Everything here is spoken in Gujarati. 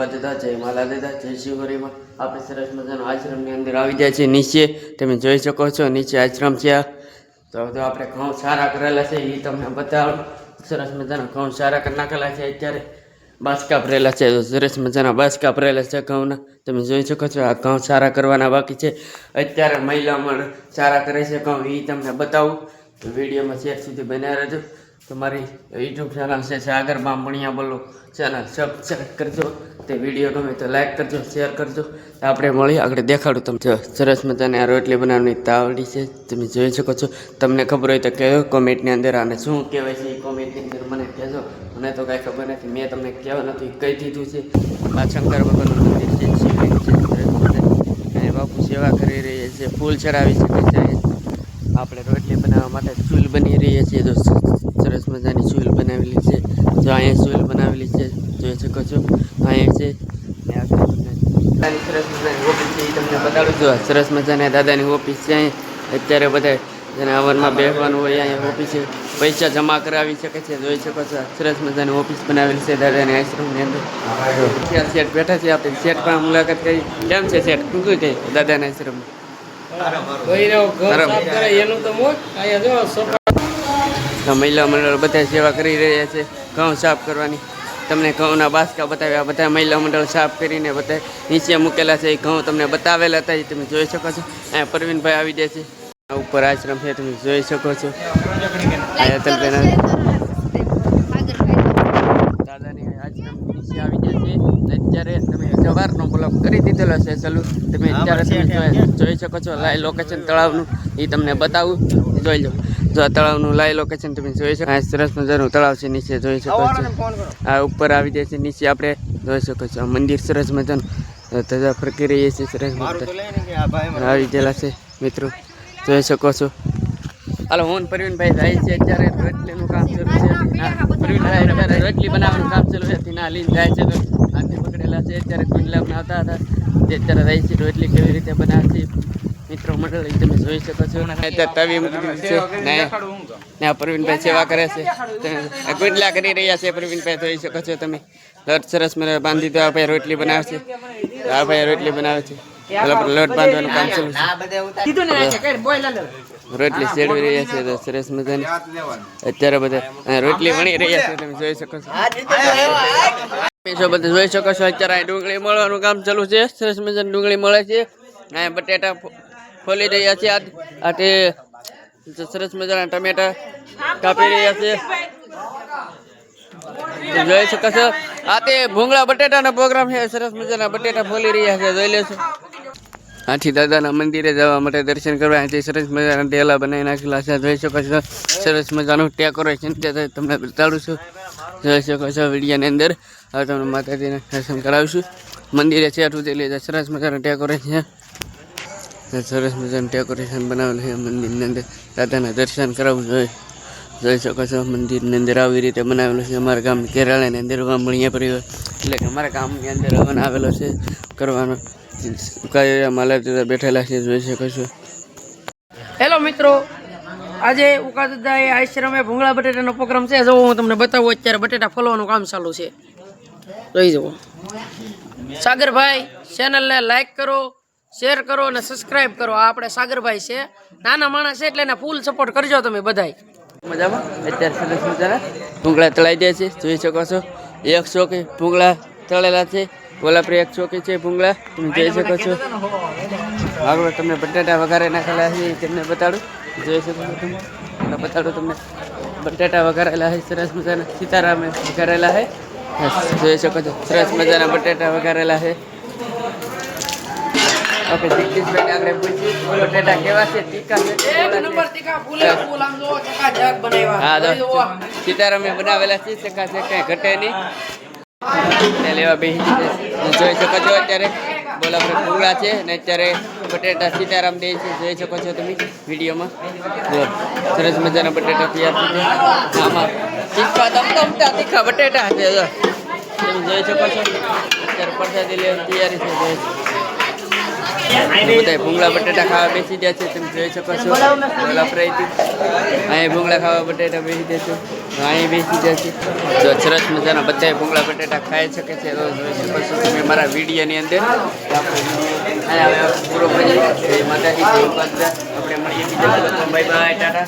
કૃપા દાદા, જય માલા દાદા, જય શિવરીમાં. આપણે સરસ મજાનો આશ્રમની અંદર આવી જાય છે. નીચે તમે જોઈ શકો છો, નીચે આશ્રમ છે. તો આપણે ઘઉં સારા કરેલા છે એ તમને બતાવું. સરસ મજાના ઘઉં સારા કરી નાખેલા છે. અત્યારે બાસકા ભરેલા છે, સરસ મજાના બાસકા ભરેલા છે ઘઉંના. તમે જોઈ શકો છો આ ઘઉં સારા કરવાના બાકી છે. અત્યારે મહિલા મંડળ સારા કરે છે ઘઉં, એ તમને બતાવું. તો વિડીયોમાં શેર સુધી બનાવી રહેજો. તમારી યુટ્યુબ ચેનલ છે સાગર બામણિયા બોલો ચેનલ સબસ્ક્રાઈબ કરજો. તે વિડીયો ગમે તો લાઈક કરજો, શેર કરજો. આપણે મળી આગળ દેખાડું તમને. સરસ મજાની આ રોટલી બનાવવાની તાવડી છે, તમે જોઈ શકો છો. તમને ખબર હોય તો કહેજો કોમેન્ટની અંદર. આને શું કહેવાય છે એ કોમેન્ટની અંદર મને કહેજો. મને તો કાંઈ ખબર નથી, મેં તમને કહેવા નથી કહી દીધું છે. આ શંકર ભગવાનનું મંદિર છે, શિવલિંગ છે. અને બાપુ સેવા કરી રહ્યા છે, ફૂલ ચડાવી શકે છે. આપણે રોટલી બનાવવા માટે ચૂલ બની રહી છે. તો સરસ મજાની ચૂલ બનાવેલી છે. જો અહીંયા ચૂલ બનાવેલી છે, જોઈ શકો છો. અહીંયા છે દાદાની સરસ મજાની ઓફિસ છે, એ તમને બતાડું છું. સરસ મજાની દાદાની ઓફિસ છે. અહીંયા અત્યારે બધા જેને હવનમાં બેસવાનું હોય અહીંયા ઓફિસ છે, પૈસા જમા કરાવી શકે છે. જોઈ શકો છો સરસ મજાની ઓફિસ બનાવેલી છે દાદાની આશ્રમની અંદર. શેઠ બેઠા છે, આપણે શેઠ પણ મુલાકાત કરી. કેમ છે શેઠ, શું કહે દાદાના આશ્રમમાં? મહિલા મંડળ બધા સેવા કરી રહ્યા છે ઘઉં સાફ કરવાની. તમને ઘઉંના બાસકા બતાવ્યા, બધા મહિલા મંડળ સાફ કરીને બધા નીચે મૂકેલા છે. એ ઘઉં તમને બતાવેલા હતા, એ તમે જોઈ શકો છો. અહીંયા પ્રવીણભાઈ આવી જાય છે. ઉપર આશ્રમ છે, તમે જોઈ શકો છો. દાદાની આશ્રમ નીચે આવી જાય છે. અત્યારે તમે સવારનો બ્લોગ કરી દીધેલો છે ચાલુ. તમે અત્યારે તમે જોઈ શકો છો. લાઈવ લોકેશન તળાવનું એ તમને બતાવું, જોઈ લો. જો આ તળાવનું લાઈવ લોકેશન તમે જોઈ શકો. આ સરસ મજાનું તળાવ છે, નીચે જોઈ શકો છો. આ ઉપર આવી જાય છે, નીચે આપણે જોઈ શકો છો. મંદિર સરસ મજાનું ધજા ફરકી રહી છે. સરસ આવી ગયેલા છે મિત્રો, જોઈ શકો છો. હાલો, હું પ્રવીણભાઈ જાય છે. અત્યારે રોટલીનું કામ શરૂ છે. પ્રવીણભાઈ અત્યારે રોટલી બનાવવાનું કામ ચાલુ છે. ના લઈને જાય છે, તો હાથે પકડેલા છે. અત્યારે કુંડલા બનાવતા હતા, તે અત્યારે જાય છે. રોટલી કેવી રીતે બનાવશે મિત્રો મંડળ તમે જોઈ શકો છો. તવી મૂકી છે ને પ્રવીણભાઈ સેવા કરે છે, કુંડલા કરી રહ્યા છે. પ્રવીણભાઈ જોઈ શકો છો તમે. લોટ સરસ મને બાંધી દો. આ ભાઈ રોટલી બનાવે છે. આ ભાઈ રોટલી બનાવે છે. લોટ બાંધવાનું કામ ચાલુ છે. રોટલી શેડવી રહ્યા છે તો સરસ મજાની. અત્યારે બધા રોટલી વણી રહ્યા છે, તમે જોઈ શકો છો. બધા જોઈ શકો છો. અત્યારે ડુંગળી મળવાનું કામ ચાલુ છે. સરસ મજાની ડુંગળી મળે છે. અહીંયા બટેટા ફોલી રહ્યા છે. આ તે સરસ મજાના ટમેટા કાપી રહ્યા છે, જોઈ શકો છો. આ તે ભૂંગળા બટેટાનો પ્રોગ્રામ છે. સરસ મજાના બટેટા ફોલી રહ્યા છે, જોઈ લેશો. આથી દાદાના મંદિરે જવા માટે દર્શન કરવા અહીંથી સરસ મજાના ઢેલા બનાવી નાખેલા છે, જોઈ શકો છો. સરસ મજાનું ડેકોરેશન તમને બતાડું છું, જોઈ શકો છો વિડીયોની અંદર. હવે તમને માતાજીને દર્શન કરાવીશું. મંદિરે છે સુધી સરસ મજાનું ડેકોરેશન છે. સરસ મજાનું ડેકોરેશન બનાવેલું છે મંદિરની અંદર. દાદાના દર્શન કરાવવું જોઈ શકો છો. મંદિરની અંદર આવી રીતે બનાવેલું છે. અમારા ગામ કેરાળાની અંદર બામણિયા પરિવાર એટલે કે અમારા ગામની અંદર હવન આવેલો છે કરવાનો. માલા બેઠેલા છે, જોઈ શકો છો. હેલો મિત્રો, આજે ઉકાદાદાએ આશ્રમે ભૂંગળા બટેટાનો પ્રોગ્રામ છે. જો હું તમને બતાવું, અત્યારે બટેટા ફોલવાનું કામ ચાલુ છે, જોઈ જુઓ. સાગરભાઈ ચેનલને લાઈક કરો, શેર કરો અને સબસ્ક્રાઈબ કરો. આ આપણે સાગરભાઈ છે, નાના માણસ છે એટલે એને ફૂલ સપોર્ટ કરજો તમે બધાય. મજામાં અત્યારે સરસ મજાના ભૂંગળા તળાઈ જાય છે, જોઈ શકો છો. 100 કે ભૂંગળા તળેલા છે. ઓલા પર 100 કે છે ભૂંગળા, તમે જોઈ શકો છો. આગળ તમને બટાટા વઘારે નાખેલા છે, તમને બતાડું, જોઈ શકો છો. તમે બતાડું તમને બટાટા વઘારેલા છે. સરસ મજાના સીતારામે વઘારેલા છે, જોઈ શકો છો. સરસ મજાના બટાટા વઘારેલા છે. ઓકે, જગદીશભાઈ આગળ પૂછ્યું બટેટા કેવા છે? તીખા છે? એક નંબર તીખા, ફૂલે ફૂલ. આમ જો ચકાચક બનાવ્યા. હા, સીતારામે બનાવેલા છે, ચકાચક, કઈ ઘટે નહીં. લેવા બેસી જોઈ શકો છો. અત્યારે બોલા પર ભૂંગળા છે ને અત્યારે બટેટા સીતારામ દે છે, જોઈ શકો છો તમે વિડીયોમાં. સરસ મજાના બટેટા તૈયાર છે. આમાં તીખા દમદમતા તીખા બટેટા છે, તમે જોઈ શકો છો. અત્યારે પ્રસાદી લેવાની તૈયારી છે. બધા ભૂંગળા બટેટા ખાવા બેસી ગયા છે તમે જોઈ શકો છો અહીંયા ભૂંગળા ખાવા બટેટા બેસી ગયા છે અહીં બેસી ગયા છે જો સરસ મજાના બધા ભૂંગળા બટેટા ખાઈ શકે છે તો જોઈ શકો છો તમે મારા વિડીયોની અંદર અહીંયા પૂરો કરી માતાજી આપણે મળીએ બીજા બાય બાય ટાટા